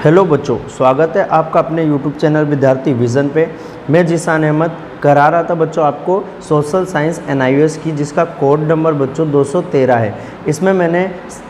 Hello बच्चों, स्वागत है आपका अपने यूट्यूब चैनल विद्यार्थी विज़न पे। मैं जीशान अहमद करा रहा था बच्चों आपको सोशल साइंस NIOS की, जिसका कोड नंबर बच्चों 213 है। इसमें मैंने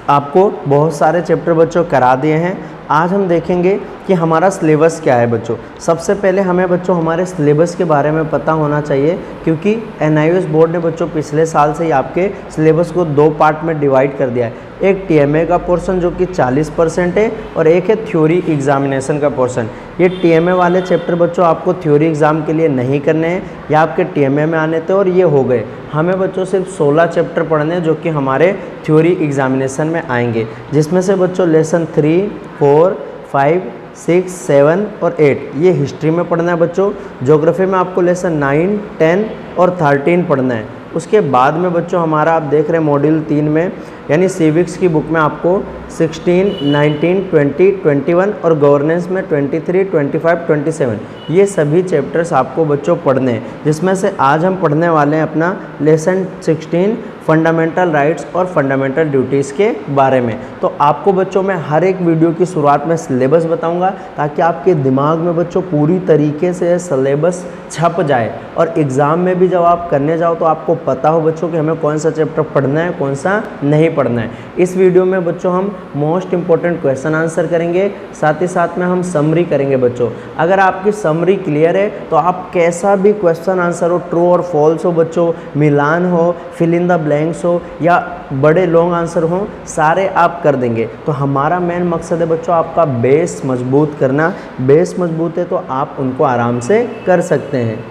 आपको बहुत सारे चैप्टर बच्चों करा दिए हैं। आज हम देखेंगे कि हमारा सिलेबस क्या है बच्चों। सबसे पहले हमें बच्चों हमारे सिलेबस के बारे में पता होना चाहिए, क्योंकि NIOS बोर्ड ने बच्चों पिछले साल से ही आपके सिलेबस को 2 पार्ट में डिवाइड कर दिया है। एक TMA का पोर्शन जो कि 40% है और एक है थ्योरी एग्जामिनेशन का पोर्शन। ये TMA वाले चैप्टर बच्चों आपको थ्योरी एग्ज़ाम के लिए नहीं करने हैं, या आपके TMA में आने थे और ये हो गए। हमें बच्चों सिर्फ 16 चैप्टर पढ़ने हैं जो कि हमारे थ्योरी एग्जामिनेशन में आएंगे, जिसमें से बच्चों लेसन 3, 4, 5, 6, 7 और 8 ये हिस्ट्री में पढ़ना है बच्चों। ज्योग्राफी में आपको लेसन 9, 10 और 13 पढ़ना है। उसके बाद में बच्चों हमारा आप देख रहे हैं मॉड्यूल 3 में, यानी सिविक्स की बुक में आपको 16, 19, 20, 21 और गवर्नेंस में 23, 25, 27 ये सभी चैप्टर्स आपको बच्चों पढ़ने हैं, जिसमें से आज हम पढ़ने वाले हैं अपना लेसन 16 फंडामेंटल राइट्स और फंडामेंटल ड्यूटीज़ के बारे में। तो आपको बच्चों मैं हर एक वीडियो की शुरुआत में सिलेबस बताऊंगा, ताकि आपके दिमाग में बच्चों पूरी तरीके से सिलेबस छप जाए और एग्ज़ाम में भी जब आप करने जाओ तो आपको पता हो बच्चों कि हमें कौन सा चैप्टर पढ़ना है, कौन सा नहीं पढ़ना है। इस वीडियो में बच्चों हम मोस्ट इंपॉर्टेंट क्वेश्चन आंसर करेंगे, साथ ही साथ में हम समरी करेंगे बच्चों। अगर आपकी समरी क्लियर है तो आप कैसा भी क्वेश्चन आंसर हो, ट्रू और फॉल्स हो बच्चों, मिलान हो, फिल इन द ब्लैंक्स हो या बड़े लॉन्ग आंसर हो, सारे आप कर देंगे। तो हमारा मेन मकसद है बच्चों आपका बेस मजबूत करना। बेस मजबूत है तो आप उनको आराम से कर सकते हैं।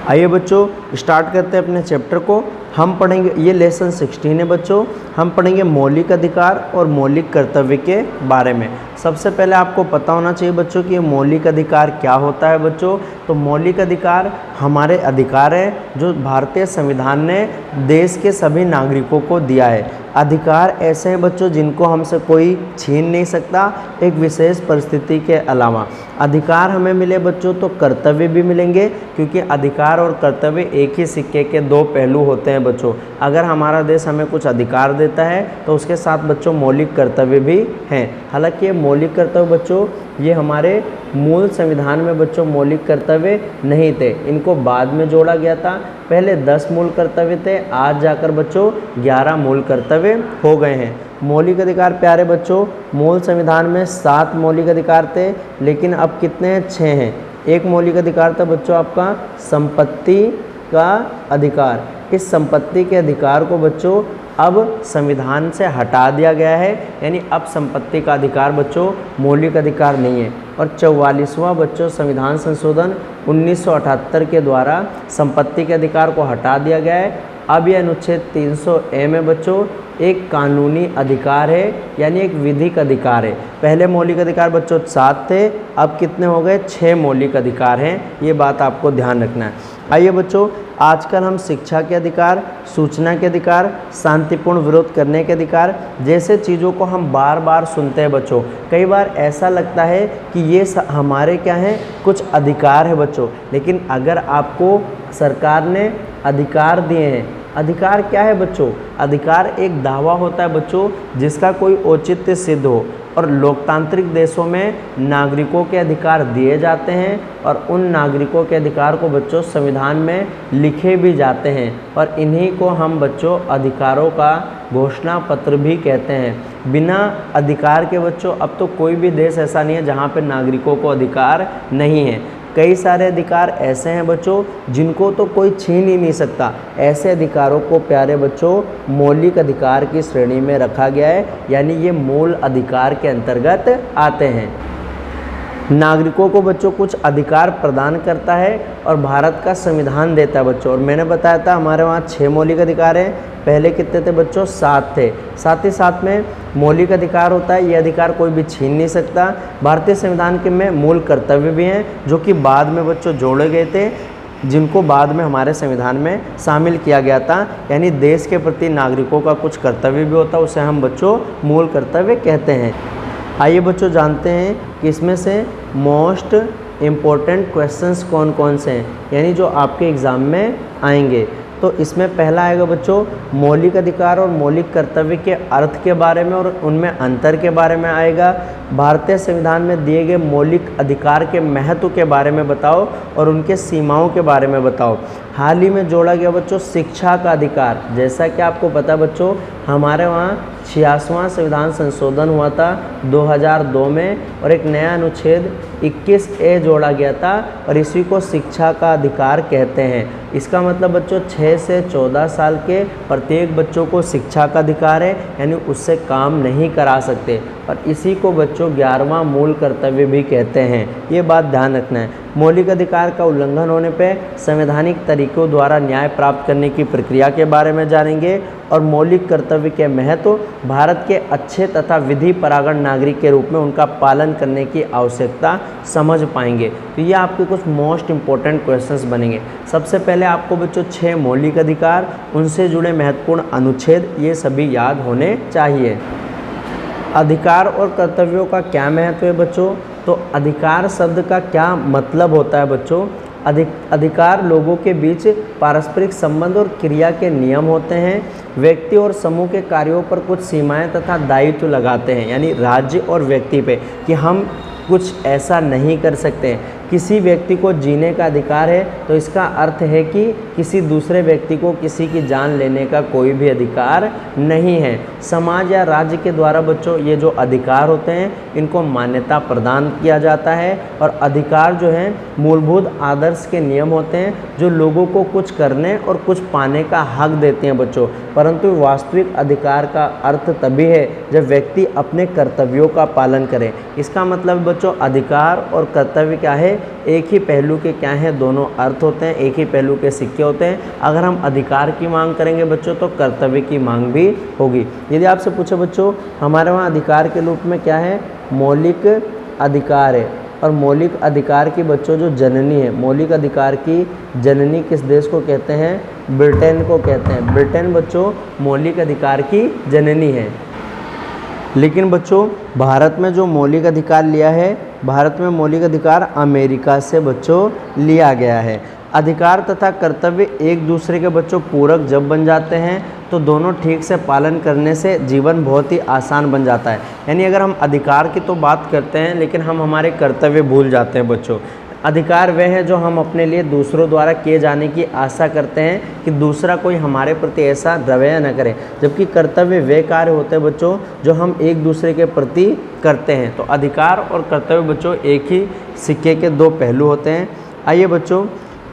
आइए बच्चों स्टार्ट करते हैं अपने चैप्टर को। हम पढ़ेंगे, ये लेसन 16 है बच्चों। हम पढ़ेंगे मौलिक अधिकार और मौलिक कर्तव्य के बारे में। सबसे पहले आपको पता होना चाहिए बच्चों कि ये मौलिक अधिकार क्या होता है बच्चों। तो मौलिक अधिकार हमारे अधिकार है जो भारतीय संविधान ने देश के सभी नागरिकों को दिया है। अधिकार ऐसे हैं बच्चों जिनको हमसे कोई छीन नहीं सकता, एक विशेष परिस्थिति के अलावा। अधिकार हमें मिले बच्चों तो कर्तव्य भी मिलेंगे, क्योंकि अधिकार और कर्तव्य एक ही सिक्के के 2 पहलू होते हैं बच्चों। अगर हमारा देश हमें कुछ अधिकार देता है तो उसके साथ बच्चों मौलिक कर्तव्य भी हैं। हालांकि ये मौलिक कर्तव्य बच्चों ये हमारे मूल संविधान में बच्चों मौलिक कर्तव्य नहीं थे, इनको बाद में जोड़ा गया था। पहले 10 मूल कर्तव्य थे, आज जाकर बच्चों 11 मूल कर्तव्य हो गए हैं। मौलिक अधिकार प्यारे बच्चों, मूल संविधान में 7 मौलिक अधिकार थे, लेकिन अब कितने हैं? 6 हैं। एक मौलिक अधिकार था बच्चों आपका संपत्ति का अधिकार। इस संपत्ति के अधिकार को बच्चों अब संविधान से हटा दिया गया है, यानी अब संपत्ति का अधिकार बच्चों मौलिक अधिकार नहीं है। और 44वां बच्चों संविधान संशोधन 1978 के द्वारा संपत्ति के अधिकार को हटा दिया गया है। अब यह अनुच्छेद 300A में बच्चों एक कानूनी अधिकार है, यानी एक विधिक अधिकार है। पहले मौलिक अधिकार बच्चों 7 थे, अब कितने हो गए? 6 मौलिक अधिकार हैं। ये बात आपको ध्यान रखना है। आइए बच्चों, आजकल हम शिक्षा के अधिकार, सूचना के अधिकार, शांतिपूर्ण विरोध करने के अधिकार जैसे चीज़ों को हम बार बार सुनते हैं बच्चों। कई बार ऐसा लगता है कि ये हमारे क्या हैं, कुछ अधिकार है बच्चों, लेकिन अगर आपको सरकार ने अधिकार दिए हैं, अधिकार क्या है बच्चों? अधिकार एक दावा होता है बच्चों जिसका कोई औचित्य सिद्ध हो, और लोकतांत्रिक देशों में नागरिकों के अधिकार दिए जाते हैं और उन नागरिकों के अधिकार को बच्चों संविधान में लिखे भी जाते हैं, और इन्हीं को हम बच्चों अधिकारों का घोषणा पत्र भी कहते हैं। बिना अधिकार के बच्चों अब तो कोई भी देश ऐसा नहीं है जहाँ पे नागरिकों को अधिकार नहीं है। कई सारे अधिकार ऐसे हैं बच्चों जिनको तो कोई छीन ही नहीं सकता। ऐसे अधिकारों को प्यारे बच्चों मौलिक अधिकार की श्रेणी में रखा गया है, यानी ये मूल अधिकार के अंतर्गत आते हैं। नागरिकों को बच्चों कुछ अधिकार प्रदान करता है और भारत का संविधान देता है बच्चों। और मैंने बताया था हमारे वहाँ 6 मौलिक अधिकार हैं। पहले कितने थे बच्चों? 7 थे। साथ ही साथ में मौलिक अधिकार होता है, ये अधिकार कोई भी छीन नहीं सकता। भारतीय संविधान के में मूल कर्तव्य भी हैं, जो कि बाद में बच्चों जोड़े गए थे, जिनको बाद में हमारे संविधान में शामिल किया गया था। यानी देश के प्रति नागरिकों का कुछ कर्तव्य भी होता है, उसे हम बच्चों मूल कर्तव्य कहते हैं। आइए बच्चों जानते हैं कि इसमें से मोस्ट इम्पोर्टेंट क्वेश्चंस कौन कौन से हैं, यानी जो आपके एग्ज़ाम में आएंगे। तो इसमें पहला आएगा बच्चों मौलिक अधिकार और मौलिक कर्तव्य के अर्थ के बारे में और उनमें अंतर के बारे में आएगा। भारतीय संविधान में दिए गए मौलिक अधिकार के महत्व के बारे में बताओ और उनके सीमाओं के बारे में बताओ। हाल ही में जोड़ा गया बच्चों शिक्षा का अधिकार। जैसा कि आपको पता बच्चों, हमारे वहाँ 86वां संविधान संशोधन हुआ था 2002 में और एक नया अनुच्छेद 21A जोड़ा गया था और इसी को शिक्षा का अधिकार कहते हैं। इसका मतलब बच्चों 6 से 14 साल के प्रत्येक बच्चों को शिक्षा का अधिकार है, यानी उससे काम नहीं करा सकते, और इसी को बच्चों 11वां मूल कर्तव्य भी कहते हैं। ये बात ध्यान रखना है। मौलिक अधिकार का उल्लंघन होने पर संवैधानिक तरीकों द्वारा न्याय प्राप्त करने की प्रक्रिया के बारे में जानेंगे और मौलिक कर्तव्य के महत्व, भारत के अच्छे तथा विधि परायण नागरिक के रूप में उनका पालन करने की आवश्यकता समझ पाएंगे। तो ये आपके कुछ मोस्ट इंपॉर्टेंट क्वेश्चंस बनेंगे। सबसे पहले आपको बच्चों 6 मौलिक अधिकार, उनसे जुड़े महत्वपूर्ण अनुच्छेद, ये सभी याद होने चाहिए। अधिकार और कर्तव्यों का क्या महत्व है बच्चों? तो अधिकार शब्द का क्या मतलब होता है बच्चों? अधिकार लोगों के बीच पारस्परिक संबंध और क्रिया के नियम होते हैं। व्यक्ति और समूह के कार्यों पर कुछ सीमाएं तथा दायित्व लगाते हैं, यानी राज्य और व्यक्ति पे, कि हम कुछ ऐसा नहीं कर सकते। किसी व्यक्ति को जीने का अधिकार है तो इसका अर्थ है कि किसी दूसरे व्यक्ति को किसी की जान लेने का कोई भी अधिकार नहीं है। समाज या राज्य के द्वारा बच्चों ये जो अधिकार होते हैं इनको मान्यता प्रदान किया जाता है, और अधिकार जो है मूलभूत आदर्श के नियम होते हैं जो लोगों को कुछ करने और कुछ पाने का हक देते हैं बच्चों। परंतु वास्तविक अधिकार का अर्थ तभी है जब व्यक्ति अपने कर्तव्यों का पालन करे। इसका मतलब बच्चों अधिकार और कर्तव्य क्या है? एक ही पहलू के क्या हैं, दोनों अर्थ होते हैं, एक ही पहलू के सिक्के होते हैं। अगर हम अधिकार की मांग करेंगे बच्चों तो कर्तव्य की मांग भी होगी। यदि आपसे पूछे बच्चों हमारे वहाँ अधिकार के रूप में क्या है? मौलिक अधिकार है, और मौलिक अधिकार की बच्चों जो जननी है, मौलिक अधिकार की जननी किस देश को कहते हैं? ब्रिटेन को कहते हैं। ब्रिटेन बच्चों मौलिक अधिकार की जननी है। लेकिन बच्चों भारत में जो मौलिक अधिकार लिया है, भारत में मौलिक अधिकार अमेरिका से बच्चों लिया गया है। अधिकार तथा कर्तव्य एक दूसरे के बच्चों पूरक जब बन जाते हैं तो दोनों ठीक से पालन करने से जीवन बहुत ही आसान बन जाता है। यानी अगर हम अधिकार की तो बात करते हैं लेकिन हम हमारे कर्तव्य भूल जाते हैं बच्चों। अधिकार वह है जो हम अपने लिए दूसरों द्वारा किए जाने की आशा करते हैं कि दूसरा कोई हमारे प्रति ऐसा रवैया न करे, जबकि कर्तव्य वे कार्य होते हैं बच्चों जो हम एक दूसरे के प्रति करते हैं। तो अधिकार और कर्तव्य बच्चों एक ही सिक्के के दो पहलू होते हैं। आइए बच्चों,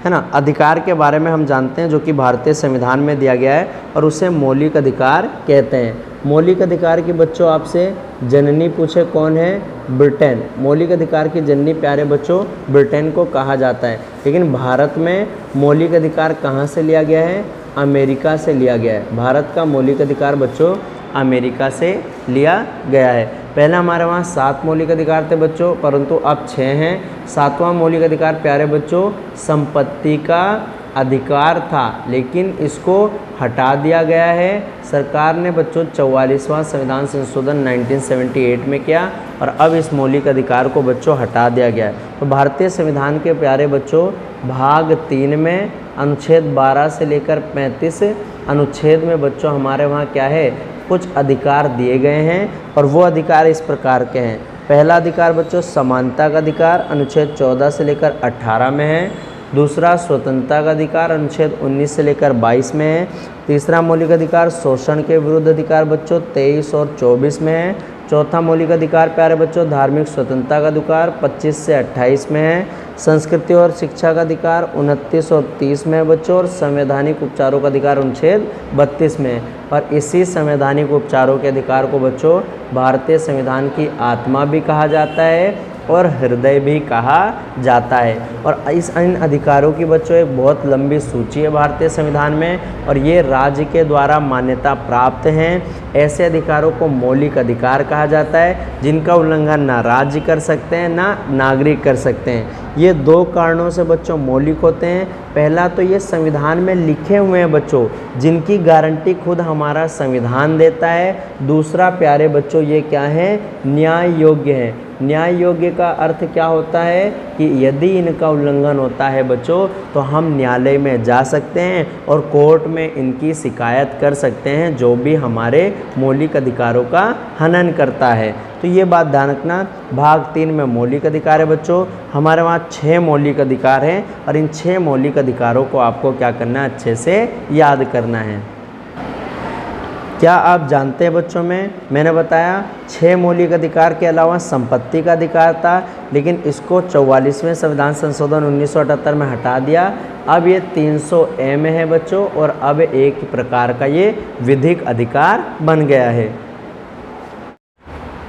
है ना, अधिकार के बारे में हम जानते हैं जो कि भारतीय संविधान में दिया गया है और उसे मौलिक अधिकार कहते हैं। मौलिक अधिकार की बच्चों आपसे जननी पूछे कौन है? ब्रिटेन। मौलिक अधिकार की जननी प्यारे बच्चों ब्रिटेन को कहा जाता है। लेकिन भारत में मौलिक अधिकार कहाँ से लिया गया है? अमेरिका से लिया गया है। भारत का मौलिक अधिकार बच्चों अमेरिका से लिया गया है। पहले हमारे वहाँ 7 मौलिक अधिकार थे बच्चों, परंतु अब 6 हैं। 7वां मौलिक अधिकार प्यारे बच्चों संपत्ति का अधिकार था, लेकिन इसको हटा दिया गया है। सरकार ने बच्चों 44वां संविधान संशोधन 1978 में किया और अब इस मौलिक अधिकार को बच्चों हटा दिया गया है। तो भारतीय संविधान के प्यारे बच्चों भाग 3 में अनुच्छेद 12 से लेकर 35 अनुच्छेद में बच्चों हमारे वहाँ क्या है? कुछ अधिकार दिए गए हैं और वो अधिकार इस प्रकार के हैं। पहला अधिकार बच्चों समानता का अधिकार अनुच्छेद 14 से लेकर 18 में है। दूसरा स्वतंत्रता का अधिकार अनुच्छेद 19 से लेकर 22 में है। तीसरा मौलिक अधिकार शोषण के विरुद्ध अधिकार बच्चों 23 और 24 में है। चौथा मौलिक अधिकार प्यारे बच्चों धार्मिक स्वतंत्रता का अधिकार 25 से 28 में है। संस्कृति और शिक्षा का अधिकार 29 और 30 में है बच्चों, और संवैधानिक उपचारों का अधिकार अनुच्छेद 32 में है। और इसी संवैधानिक उपचारों के अधिकार को बच्चों भारतीय संविधान की आत्मा भी कहा जाता है और हृदय भी कहा जाता है। और इस इन अधिकारों की बच्चों एक बहुत लंबी सूची है भारतीय संविधान में और ये राज्य के द्वारा मान्यता प्राप्त हैं। ऐसे अधिकारों को मौलिक अधिकार कहा जाता है जिनका उल्लंघन ना राज्य कर सकते हैं ना नागरिक कर सकते हैं। ये 2 कारणों से बच्चों मौलिक होते हैं। पहला तो ये संविधान में लिखे हुए हैं बच्चों, जिनकी गारंटी खुद हमारा संविधान देता है। दूसरा प्यारे बच्चों ये क्या है? न्याय योग्य है। न्याय योग्य का अर्थ क्या होता है कि यदि इनका उल्लंघन होता है बच्चों तो हम न्यायालय में जा सकते हैं और कोर्ट में इनकी शिकायत कर सकते हैं, जो भी हमारे मौलिक अधिकारों का हनन करता है। तो ये बात ध्यान रखना। भाग 3 में मौलिक अधिकार है बच्चों, हमारे वहाँ 6 मौलिक अधिकार हैं और इन 6 मौलिक अधिकारों को आपको क्या करना है, अच्छे से याद करना है। क्या आप जानते हैं बच्चों मैंने बताया 6 मौलिक अधिकार के अलावा संपत्ति का अधिकार था, लेकिन इसको 44वें संविधान संशोधन 1978 में हटा दिया। अब ये 300A में है बच्चों और अब एक प्रकार का ये विधिक अधिकार बन गया है।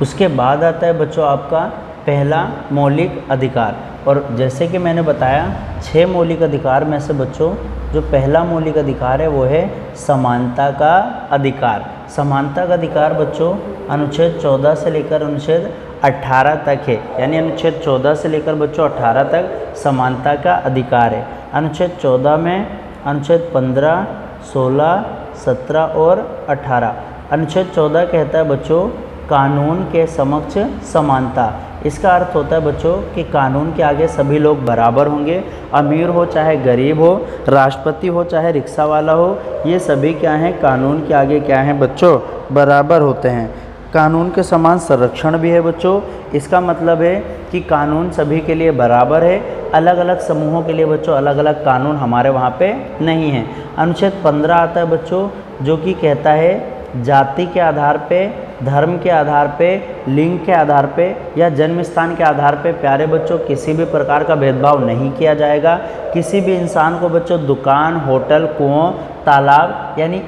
उसके बाद आता है बच्चों आपका पहला मौलिक अधिकार, और जैसे कि मैंने बताया 6 मौलिक अधिकार में से बच्चों जो पहला मौलिक अधिकार है वो है समानता का अधिकार। समानता का अधिकार बच्चों अनुच्छेद 14 से लेकर अनुच्छेद 18 तक है, यानी अनुच्छेद 14 से लेकर बच्चों 18 तक समानता का अधिकार है। अनुच्छेद 14 में अनुच्छेद 15, 16, 17 और 18। अनुच्छेद 14 कहता है बच्चों कानून के समक्ष समानता। इसका अर्थ होता है बच्चों कि कानून के आगे सभी लोग बराबर होंगे, अमीर हो चाहे गरीब हो, राष्ट्रपति हो चाहे रिक्शा वाला हो, ये सभी क्या हैं, कानून के आगे क्या हैं बच्चों, बराबर होते हैं। कानून के समान संरक्षण भी है बच्चों। इसका मतलब है कि कानून सभी के लिए बराबर है, अलग अलग समूहों के लिए बच्चों अलग अलग कानून हमारे वहाँ पे नहीं है। अनुच्छेद 15 आता है बच्चों जो कि कहता है जाति के आधार पे, धर्म के आधार पे, लिंग के आधार पे या जन्म स्थान के आधार पे प्यारे बच्चों किसी भी प्रकार का भेदभाव नहीं किया जाएगा। किसी भी इंसान को बच्चों दुकान, होटल, कुओं, तालाब यानी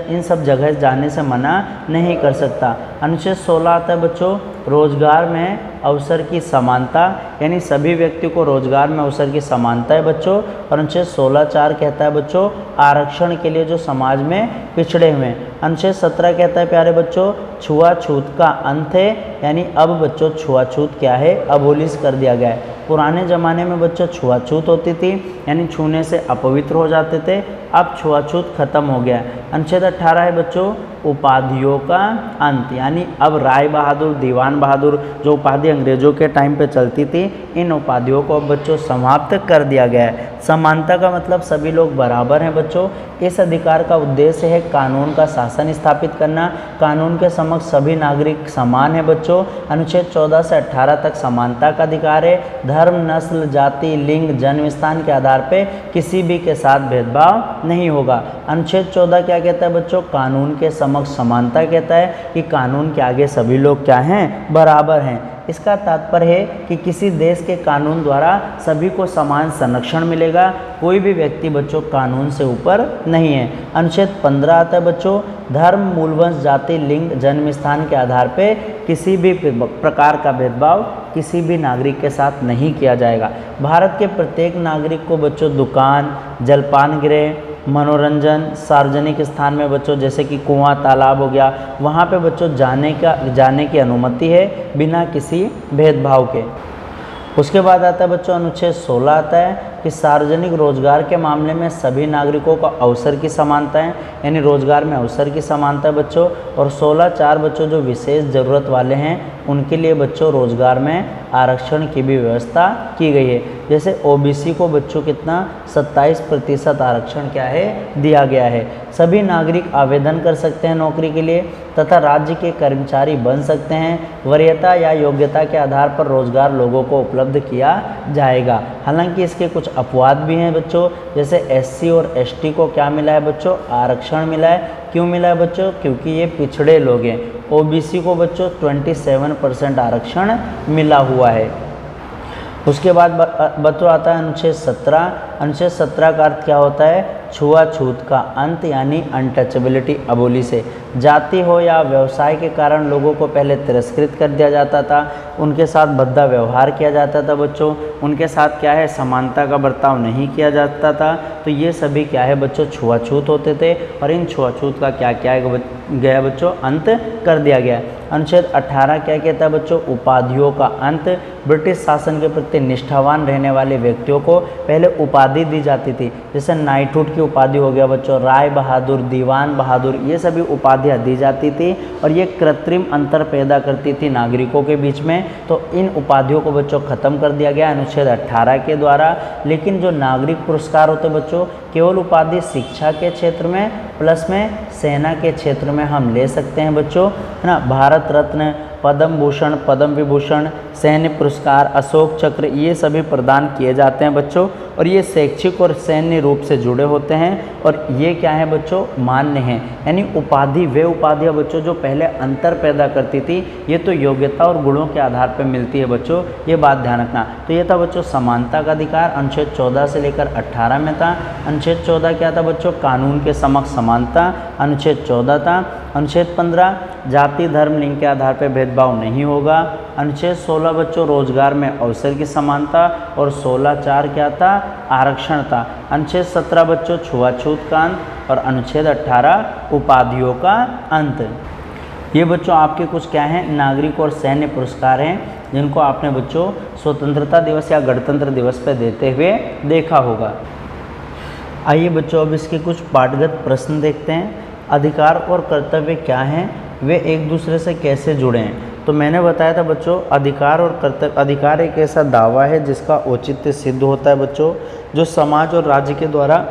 इन सब जगह जाने से मना नहीं कर सकता। अनुच्छेद 16 आता है बच्चों रोजगार में अवसर की समानता, यानी सभी व्यक्ति को रोजगार में अवसर की समानता है बच्चों। और अनुच्छेद 16(4) कहता है बच्चों आरक्षण के लिए जो समाज में पिछड़े हुए हैं। अनुच्छेद 17 कहता है प्यारे बच्चों छुआछूत का अंत है, यानी अब बच्चों छुआछूत क्या है, अबोलिश कर दिया गया है। पुराने ज़माने में बच्चों छुआछूत होती थी, यानी छूने से अपवित्र हो जाते थे, अब छुआछूत खत्म हो गया है। अनुच्छेद 18 है बच्चों उपाधियों का अंत, यानी अब राय बहादुर, दीवान बहादुर जो उपाधि अंग्रेजों के टाइम पे चलती थी, इन उपाधियों को अब बच्चों समाप्त कर दिया गया है। समानता का मतलब सभी लोग बराबर हैं बच्चों। इस अधिकार का उद्देश्य है कानून का शासन स्थापित करना। कानून के समक्ष सभी नागरिक समान है बच्चों। अनुच्छेद 14 से 18 तक समानता का अधिकार है। धर्म, नस्ल, जाति, लिंग, जन्म स्थान के आधार पे किसी भी के साथ भेदभाव नहीं होगा। अनुच्छेद 14 क्या कहता है बच्चों, कानून के समक्ष समानता कहता है कि कानून के आगे सभी लोग क्या हैं, बराबर हैं। इसका तात्पर्य है कि किसी देश के कानून द्वारा सभी को समान संरक्षण मिलेगा, कोई भी व्यक्ति बच्चों कानून से ऊपर नहीं है। अनुच्छेद 15 आता है बच्चों धर्म, मूलवंश, जाति, लिंग, जन्म स्थान के आधार पे किसी भी प्रकार का भेदभाव किसी भी नागरिक के साथ नहीं किया जाएगा। भारत के प्रत्येक नागरिक को बच्चों दुकान, जलपान गृह, मनोरंजन, सार्वजनिक स्थान में बच्चों जैसे कि कुआं, तालाब हो गया, वहाँ पे बच्चों जाने की अनुमति है बिना किसी भेदभाव के। उसके बाद आता है बच्चों अनुच्छेद 16 आता है कि सार्वजनिक रोजगार के मामले में सभी नागरिकों को अवसर की समानता है, यानी रोजगार में अवसर की समानता है बच्चों। और 16(4) बच्चों जो विशेष ज़रूरत वाले हैं उनके लिए बच्चों रोजगार में आरक्षण की भी व्यवस्था की गई है। जैसे OBC को बच्चों कितना 27% आरक्षण क्या है, दिया गया है। सभी नागरिक आवेदन कर सकते हैं नौकरी के लिए तथा राज्य के कर्मचारी बन सकते हैं। वरीयता या योग्यता के आधार पर रोजगार लोगों को उपलब्ध किया जाएगा। हालांकि इसके कुछ अपवाद भी हैं बच्चों, जैसे SC और ST को क्या मिला है बच्चों, आरक्षण मिला है। क्यों मिला है बच्चों, क्योंकि ये पिछड़े लोग हैं। OBC को बच्चों 27% आरक्षण मिला हुआ है। उसके बाद बच्चों आता है अनुच्छेद 17। अनुच्छेद 17 का अर्थ क्या होता है, छुआछूत का अंत, यानी अनटचेबिलिटी अबोलिश है। जाति हो या व्यवसाय के कारण लोगों को पहले तिरस्कृत कर दिया जाता था, उनके साथ भद्दा व्यवहार किया जाता था बच्चों, उनके साथ क्या है समानता का बर्ताव नहीं किया जाता था। तो ये सभी क्या है बच्चों छुआछूत होते थे और इन छुआछूत का क्या क्या गया बच्चों, अंत कर दिया गया। अनुच्छेद 18 क्या कहता है बच्चों, उपाधियों का अंत। ब्रिटिश शासन के प्रति निष्ठावान रहने वाले व्यक्तियों को पहले उपाधि उपाधि दी जाती थी, जैसे नाइटहुड की उपाधि हो गया बच्चों, राय बहादुर, दीवान बहादुर, ये सभी उपाधियाँ दी जाती थी और ये कृत्रिम अंतर पैदा करती थी नागरिकों के बीच में। तो इन उपाधियों को बच्चों ख़त्म कर दिया गया अनुच्छेद 18 के द्वारा। लेकिन जो नागरिक पुरस्कार होते बच्चों, केवल उपाधि शिक्षा के क्षेत्र में प्लस में सेना के क्षेत्र में हम ले सकते हैं बच्चों, है ना। भारत रत्न, पद्म भूषण, पद्म विभूषण, सैन्य पुरस्कार, अशोक चक्र, ये सभी प्रदान किए जाते हैं बच्चों और ये शैक्षिक और सैन्य रूप से जुड़े होते हैं और ये क्या है बच्चों, मान्य हैं। यानी उपाधि वे उपाधियाँ बच्चों जो पहले अंतर पैदा करती थी, ये तो योग्यता और गुणों के आधार पर मिलती है बच्चों, ये बात ध्यान रखना। तो ये था बच्चों समानता का अधिकार, अनुच्छेद 14 से लेकर 18 में था। अनुच्छेद 14 क्या था बच्चों, कानून के समक्ष समानता, अनुच्छेद 14 था। अनुच्छेद 15 जाति धर्म लिंग के आधार पर भेदभाव नहीं होगा। अनुच्छेद 16 बच्चों रोजगार में अवसर की समानता और 16(4) क्या था, आरक्षण था। अनुच्छेद 17 बच्चों छुआछूत का अंत और अनुच्छेद 18 उपाधियों का अंत। ये बच्चों आपके कुछ क्या हैं, नागरिक और सैन्य पुरस्कार हैं जिनको आपने बच्चों स्वतंत्रता दिवस या गणतंत्र दिवस पे देते हुए देखा होगा। आइए बच्चों अब इसके कुछ पाठगत प्रश्न देखते हैं। अधिकार और कर्तव्य क्या हैं, वे एक दूसरे से कैसे जुड़े हैं। तो मैंने बताया था बच्चों अधिकार और कर्तव्य, अधिकार एक ऐसा दावा है जिसका औचित्य सिद्ध होता है बच्चों, जो समाज और राज्य के द्वारा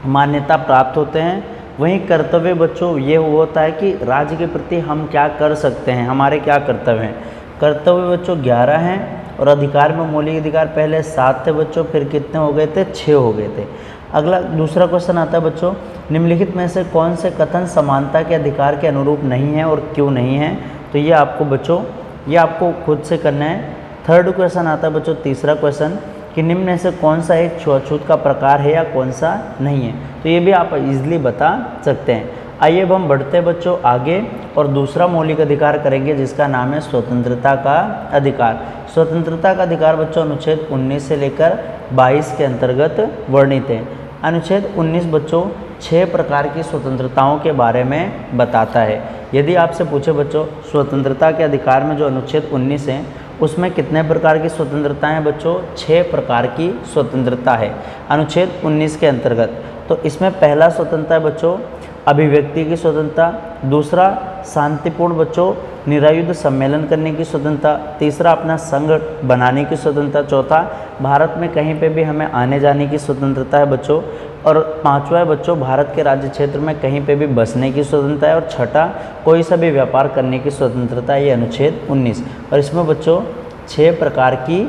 मान्यता प्राप्त होते हैं। वहीं कर्तव्य बच्चों ये होता है कि राज्य के प्रति हम क्या कर सकते हैं, हमारे क्या कर्तव्य हैं। कर्तव्य बच्चों 11 हैं और अधिकार में मौलिक अधिकार पहले 7 थे बच्चों, फिर कितने हो गए थे, 6 हो गए थे। अगला दूसरा क्वेश्चन आता है बच्चों, निम्नलिखित में से कौन से कथन समानता के अधिकार के अनुरूप नहीं है और क्यों नहीं है। तो ये आपको बच्चों, ये आपको खुद से करना है। थर्ड क्वेश्चन आता है बच्चों, तीसरा क्वेश्चन कि निम्न में से कौन सा एक छुआछूत का प्रकार है या कौन सा नहीं है। तो ये भी आप इजीली बता सकते हैं। आइए अब हम बढ़ते हैं बच्चों आगे और दूसरा मौलिक अधिकार करेंगे जिसका नाम है स्वतंत्रता का अधिकार। स्वतंत्रता का अधिकार बच्चों अनुच्छेद 19 से लेकर 22 के अंतर्गत वर्णित है। अनुच्छेद 19 बच्चों 6 प्रकार की स्वतंत्रताओं के बारे में बताता है। यदि आपसे पूछे बच्चों स्वतंत्रता के अधिकार में जो अनुच्छेद 19 है उसमें कितने प्रकार की स्वतंत्रता हैं बच्चों, 6 प्रकार की स्वतंत्रता है अनुच्छेद 19 के अंतर्गत। तो इसमें पहला स्वतंत्रता है बच्चों अभिव्यक्ति की स्वतंत्रता, दूसरा शांतिपूर्ण बच्चों निरायुध सम्मेलन करने की स्वतंत्रता, तीसरा अपना संघ बनाने की स्वतंत्रता, चौथा भारत में कहीं पे भी हमें आने जाने की स्वतंत्रता है बच्चों, और पांचवा है बच्चों भारत के राज्य क्षेत्र में कहीं पे भी बसने की स्वतंत्रता है, और छठा कोई सा भी व्यापार करने की स्वतंत्रता है, ये अनुच्छेद 19। और इसमें बच्चों 6 प्रकार की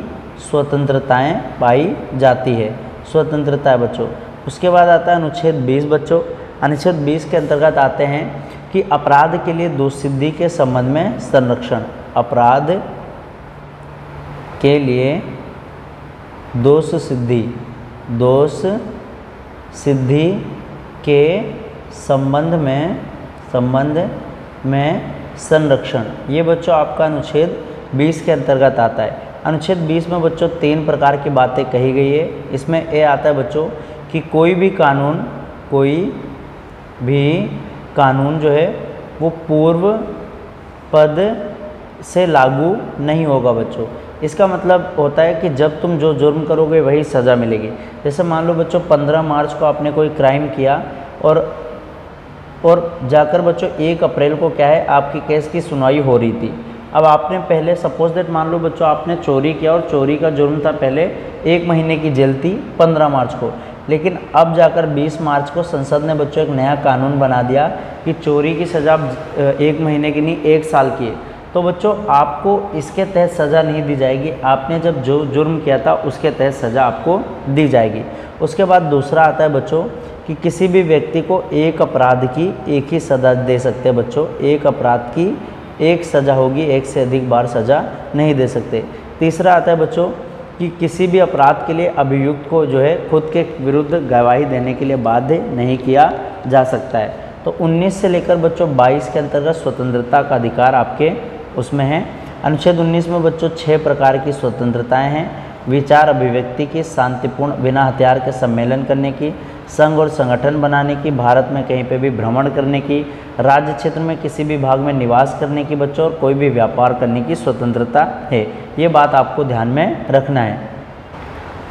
स्वतंत्रताएँ पाई जाती है स्वतंत्रता है बच्चों। उसके बाद आता है अनुच्छेद 20 बच्चों। अनुच्छेद 20 के अंतर्गत आते हैं कि अपराध के लिए दोष सिद्धि के संबंध में संरक्षण, अपराध के लिए दोष सिद्धि के संबंध में संरक्षण, ये बच्चों आपका अनुच्छेद 20 के अंतर्गत आता है। अनुच्छेद 20 में बच्चों 3 प्रकार की बातें कही गई है। इसमें ये आता है बच्चों कि कोई भी कानून जो है वो पूर्व पद से लागू नहीं होगा बच्चों। इसका मतलब होता है कि जब तुम जो जुर्म करोगे वही सज़ा मिलेगी। जैसे मान लो बच्चों 15 मार्च को आपने कोई क्राइम किया और जाकर बच्चों 1 अप्रैल को क्या है आपकी केस की सुनवाई हो रही थी। अब आपने पहले सपोज दैट मान लो बच्चों आपने चोरी किया और चोरी का जुर्म था पहले 1 महीने की जेल थी 15 मार्च को, लेकिन अब जाकर 20 मार्च को संसद ने बच्चों एक नया कानून बना दिया कि चोरी की सज़ा 1 महीने की नहीं 1 साल की है। तो बच्चों आपको इसके तहत सज़ा नहीं दी जाएगी, आपने जब जो जुर्म किया था उसके तहत सज़ा आपको दी जाएगी। उसके बाद दूसरा आता है बच्चों कि किसी भी व्यक्ति को एक अपराध की एक ही सज़ा दे सकते हैं बच्चों, एक अपराध की एक सज़ा होगी, एक से अधिक बार सज़ा नहीं दे सकते। तीसरा आता है बच्चों कि किसी भी अपराध के लिए अभियुक्त को जो है खुद के विरुद्ध गवाही देने के लिए बाध्य नहीं किया जा सकता है। तो 19 से लेकर बच्चों 22 के अंतर्गत स्वतंत्रता का अधिकार आपके उसमें है। अनुच्छेद 19 में बच्चों 6 प्रकार की स्वतंत्रताएं हैं। विचार अभिव्यक्ति की, शांतिपूर्ण बिना हथियार के सम्मेलन करने की, संघ और संगठन बनाने की, भारत में कहीं पे भी भ्रमण करने की, राज्य क्षेत्र में किसी भी भाग में निवास करने की बच्चों, और कोई भी व्यापार करने की स्वतंत्रता है। ये बात आपको ध्यान में रखना है।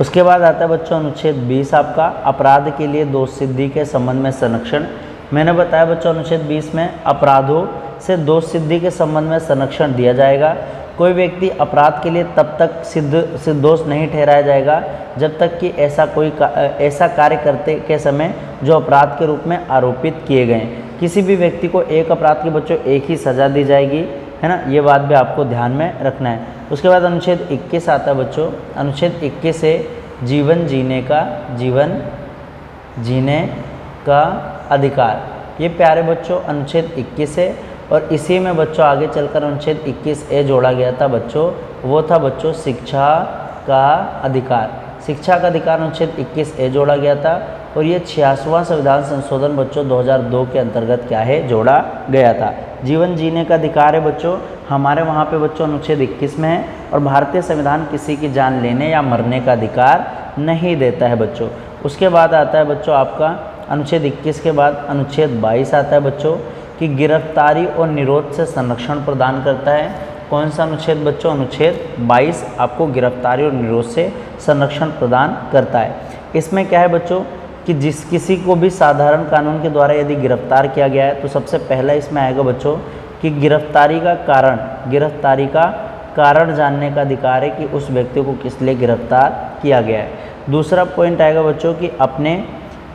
उसके बाद आता है बच्चों अनुच्छेद 20 आपका अपराध के लिए दोष सिद्धि के संबंध में संरक्षण। मैंने बताया बच्चों अनुच्छेद 20 में अपराधों से दोष सिद्धि के संबंध में संरक्षण दिया जाएगा। कोई व्यक्ति अपराध के लिए तब तक सिद्ध दोष नहीं ठहराया जाएगा जब तक कि ऐसा कार्य करते के समय जो अपराध के रूप में आरोपित किए गए। किसी भी व्यक्ति को एक अपराध के बच्चों एक ही सज़ा दी जाएगी, है ना, ये बात भी आपको ध्यान में रखना है। उसके बाद अनुच्छेद 21 आता है बच्चों। अनुच्छेद 21 से जीवन जीने का अधिकार। ये प्यारे बच्चों अनुच्छेद 21 है और इसी में बच्चों आगे चलकर अनुच्छेद 21A जोड़ा गया था बच्चों, वो था बच्चों शिक्षा का अधिकार। शिक्षा का अधिकार अनुच्छेद 21A जोड़ा गया था और ये 86वां संविधान संशोधन बच्चों 2002 के अंतर्गत क्या है, जोड़ा गया था। जीवन जीने का अधिकार है बच्चों, हमारे वहाँ पे बच्चों अनुच्छेद 21 में है और भारतीय संविधान किसी की जान लेने या मरने का अधिकार नहीं देता है बच्चों। उसके बाद आता है बच्चों आपका अनुच्छेद 21 के बाद अनुच्छेद 22 आता है बच्चों कि गिरफ्तारी और निरोध से संरक्षण प्रदान करता है। कौन सा अनुच्छेद बच्चों? अनुच्छेद 22 आपको गिरफ्तारी और निरोध से संरक्षण प्रदान करता है। इसमें क्या है बच्चों कि किसी को भी साधारण कानून के द्वारा यदि गिरफ्तार किया गया है तो सबसे पहला इसमें आएगा बच्चों कि गिरफ्तारी का कारण जानने का अधिकार है कि उस व्यक्ति को किस लिए गिरफ्तार किया गया है। दूसरा पॉइंट आएगा बच्चों कि अपने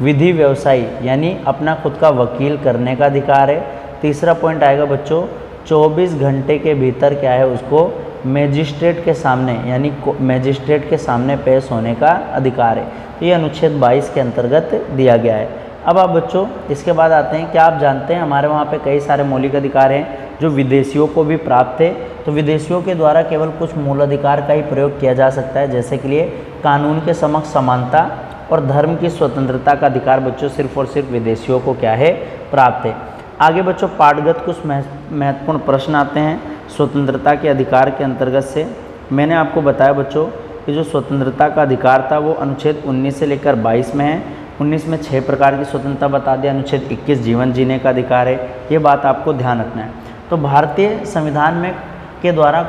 विधि व्यवसायी यानी अपना खुद का वकील करने का अधिकार है। तीसरा पॉइंट आएगा बच्चों 24 घंटे के भीतर क्या है, उसको मैजिस्ट्रेट के सामने यानी मैजिस्ट्रेट के सामने पेश होने का अधिकार है। तो ये अनुच्छेद 22 के अंतर्गत दिया गया है। अब आप बच्चों इसके बाद आते हैं, क्या आप जानते हैं हमारे वहाँ पे कई सारे मौलिक अधिकार हैं जो विदेशियों को भी प्राप्त है। तो विदेशियों के द्वारा केवल कुछ मूल अधिकार का ही प्रयोग किया जा सकता है, जैसे के लिए कानून के समक्ष समानता और धर्म की स्वतंत्रता का अधिकार बच्चों सिर्फ और सिर्फ विदेशियों को क्या है, प्राप्त है। आगे बच्चों पाठगत कुछ महत्वपूर्ण प्रश्न आते हैं स्वतंत्रता के अधिकार के अंतर्गत से। मैंने आपको बताया बच्चों कि जो स्वतंत्रता का अधिकार था वो अनुच्छेद 19 से लेकर 22 में है। 19 में 6 प्रकार की स्वतंत्रता बता दिया। अनुच्छेद 21 जीवन जीने का अधिकार है, ये बात आपको ध्यान रखना है। तो भारतीय संविधान में के द्वारा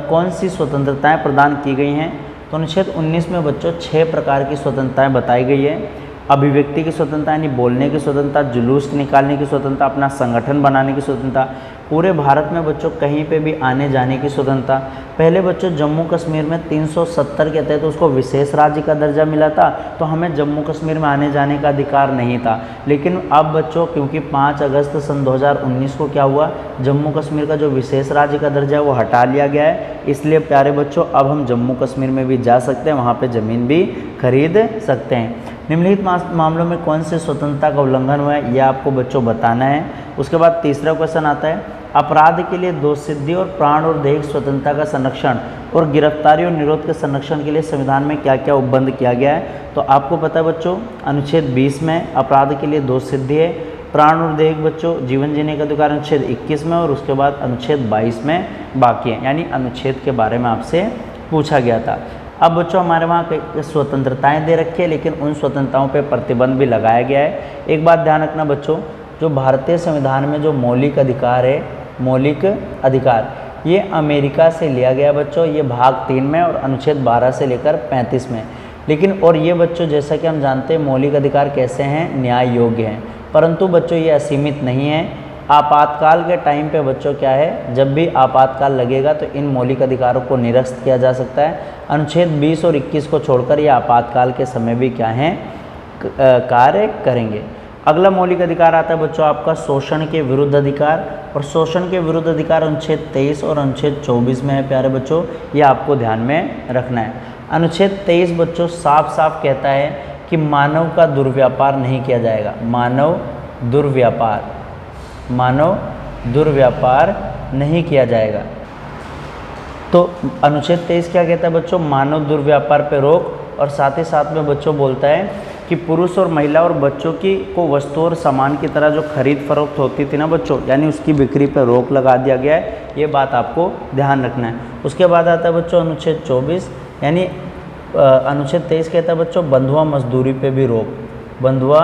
कौन सी स्वतंत्रताएं प्रदान की गई हैं? तो अनुच्छेद 19 में बच्चों 6 प्रकार की स्वतंत्रताएं बताई गई है। अभिव्यक्ति की स्वतंत्रता यानी बोलने की स्वतंत्रता, जुलूस निकालने की स्वतंत्रता, अपना संगठन बनाने की स्वतंत्रता, पूरे भारत में बच्चों कहीं पे भी आने जाने की स्वतंत्रता। पहले बच्चों जम्मू कश्मीर में 370 के तहत उसको विशेष राज्य का दर्जा मिला था, तो हमें जम्मू कश्मीर में आने जाने का अधिकार नहीं था। लेकिन अब बच्चों क्योंकि 5 अगस्त सन 2019 को क्या हुआ, जम्मू कश्मीर का जो विशेष राज्य का दर्जा है वो हटा लिया गया है। इसलिए प्यारे बच्चों अब हम जम्मू कश्मीर में भी जा सकते हैं, वहाँ पर ज़मीन भी खरीद सकते हैं। निम्नलिखित मामलों में कौन से स्वतंत्रता का उल्लंघन हुआ है, यह आपको बच्चों बताना है। उसके बाद तीसरा क्वेश्चन आता है अपराध के लिए दोष सिद्धि और प्राण और देह स्वतंत्रता का संरक्षण और गिरफ्तारी और निरोध के संरक्षण के लिए संविधान में क्या क्या उपबंध किया गया है। तो आपको पता है बच्चों अनुच्छेद 20 में अपराध के लिए दोष सिद्धि है, प्राण और देह बच्चों जीवन जीने का अधिकार अनुच्छेद 21 में और उसके बाद अनुच्छेद 22 में बाकी है, यानी अनुच्छेद के बारे में आपसे पूछा गया था। अब बच्चों हमारे वहाँ कई स्वतंत्रताएं दे रखी है, लेकिन उन स्वतंत्रताओं पे प्रतिबंध भी लगाया गया है। एक बात ध्यान रखना बच्चों, जो भारतीय संविधान में जो मौलिक अधिकार है, मौलिक अधिकार ये अमेरिका से लिया गया बच्चों, ये भाग 3 में और अनुच्छेद 12 से लेकर 35 में। लेकिन और ये बच्चों जैसा कि हम जानते हैं मौलिक अधिकार कैसे हैं, न्याय योग्य हैं, परंतु बच्चों ये असीमित नहीं है। आपातकाल के टाइम पे बच्चों क्या है, जब भी आपातकाल लगेगा तो इन मौलिक अधिकारों को निरस्त किया जा सकता है। अनुच्छेद 20 और 21 को छोड़कर ये आपातकाल के समय भी क्या हैं, कार्य करेंगे। अगला मौलिक अधिकार आता है बच्चों आपका शोषण के विरुद्ध अधिकार, और शोषण के विरुद्ध अधिकार अनुच्छेद 23 और अनुच्छेद 24 में है प्यारे बच्चों, ये आपको ध्यान में रखना है। अनुच्छेद 23 बच्चों साफ साफ कहता है कि मानव का दुर्व्यापार नहीं किया जाएगा, मानव दुर्व्यापार नहीं किया जाएगा। तो अनुच्छेद 23 क्या कहता है बच्चों, मानव दुर्व्यापार पे रोक, और साथ ही साथ में बच्चों बोलता है कि पुरुष और महिला और बच्चों की को वस्तु और सामान की तरह जो खरीद फरोख्त होती थी ना बच्चों, यानी उसकी बिक्री पर रोक लगा दिया गया है, ये बात आपको ध्यान रखना है। उसके बाद आता है बच्चों अनुच्छेद 24, यानी अनुच्छेद 23 कहता है बच्चों बंधुआ मजदूरी पे भी रोक, बंधुआ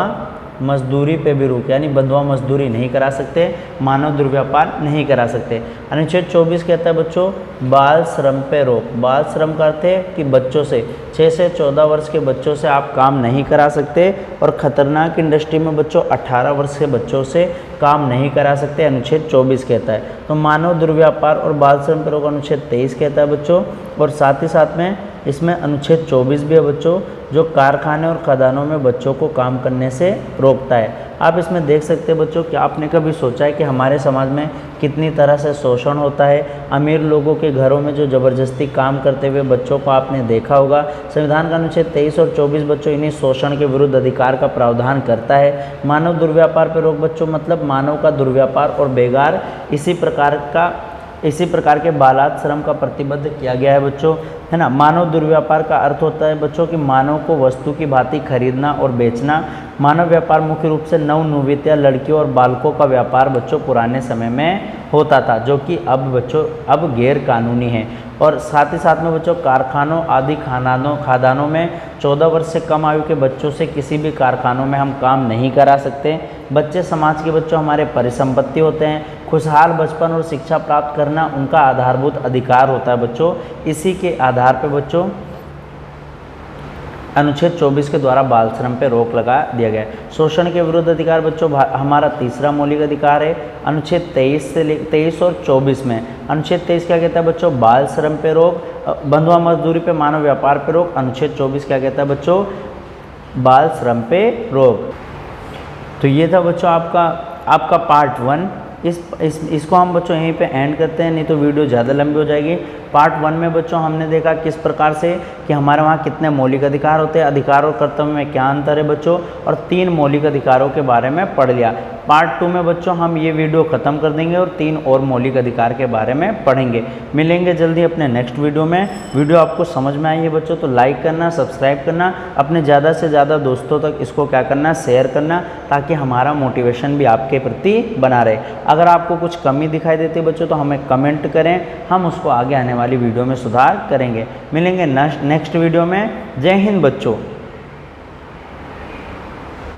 मजदूरी पे भी रोक, यानी बंधुआ मजदूरी नहीं करा सकते, मानव दुर्व्यापार नहीं करा सकते। अनुच्छेद 24 कहता है बच्चों बाल श्रम पे रोक। बाल श्रम का अर्थ है कि बच्चों से 6 से 14 वर्ष के बच्चों से आप काम नहीं करा सकते, और खतरनाक इंडस्ट्री में बच्चों 18 वर्ष के बच्चों से काम नहीं करा सकते, अनुच्छेद 24 कहता है। तो मानव दुर्व्यापार और बाल श्रम पे रोक अनुच्छेद 23 कहता है बच्चों, और साथ ही साथ में इसमें अनुच्छेद 24 भी है बच्चों, जो कारखाने और खदानों में बच्चों को काम करने से रोकता है। आप इसमें देख सकते हैं बच्चों कि आपने कभी सोचा है कि हमारे समाज में कितनी तरह से शोषण होता है। अमीर लोगों के घरों में जो ज़बरदस्ती काम करते हुए बच्चों को आपने देखा होगा। संविधान का अनुच्छेद 23 और 24 बच्चों इन्हीं शोषण के विरुद्ध अधिकार का प्रावधान करता है। मानव दुर्व्यापार पर रोक बच्चों मतलब मानव का दुर्व्यापार और बेगार इसी प्रकार के बालात श्रम का प्रतिबद्ध किया गया है बच्चों, है ना। मानव दुर्व्यापार का अर्थ होता है बच्चों कि मानव को वस्तु की भांति खरीदना और बेचना। मानव व्यापार मुख्य रूप से नवनियुक्त लड़कियों और बालकों का व्यापार बच्चों पुराने समय में होता था, जो कि अब गैर कानूनी है। और साथ ही साथ में बच्चों कारखानों आदि खादानों में 14 वर्ष से कम आयु के बच्चों से किसी भी कारखानों में हम काम नहीं करा सकते। बच्चे समाज के बच्चों हमारे परिसंपत्ति होते हैं। खुशहाल बचपन और शिक्षा प्राप्त करना उनका आधारभूत अधिकार होता है बच्चों। इसी के आधार पर बच्चों अनुच्छेद 24 के द्वारा बाल श्रम पर रोक लगा दिया गया है। शोषण के विरुद्ध अधिकार बच्चों हमारा तीसरा मौलिक अधिकार है। अनुच्छेद 23 और 24 में अनुच्छेद 23 क्या कहता है बच्चों बाल श्रम पे रोक, बंधुआ मजदूरी पे, मानव व्यापार पे रोक। अनुच्छेद 24 क्या कहता है बच्चों बाल श्रम पे रोक। तो ये था बच्चों आपका पार्ट 1। इसको हम बच्चों यहीं पे एंड करते हैं, नहीं तो वीडियो ज़्यादा लंबी हो जाएगी। पार्ट 1 में बच्चों हमने देखा किस प्रकार से कि हमारे वहाँ कितने मौलिक अधिकार होते हैं, अधिकार और कर्तव्य में क्या अंतर है बच्चों, और 3 मौलिक अधिकारों के बारे में पढ़ लिया। पार्ट 2 में बच्चों हम ये वीडियो ख़त्म कर देंगे और 3 और मौलिक अधिकार के बारे में पढ़ेंगे। मिलेंगे जल्दी अपने नेक्स्ट वीडियो में। वीडियो आपको समझ में आई है बच्चों तो लाइक करना, सब्सक्राइब करना, अपने ज़्यादा से ज़्यादा दोस्तों तक इसको क्या करना शेयर करना, ताकि हमारा मोटिवेशन भी आपके प्रति बना रहे। अगर आपको कुछ कमी दिखाई देती है बच्चों तो हमें कमेंट करें, हम उसको आगे आने वाली वीडियो में सुधार करेंगे। मिलेंगे नेक्स्ट वीडियो में। जय हिंद बच्चों।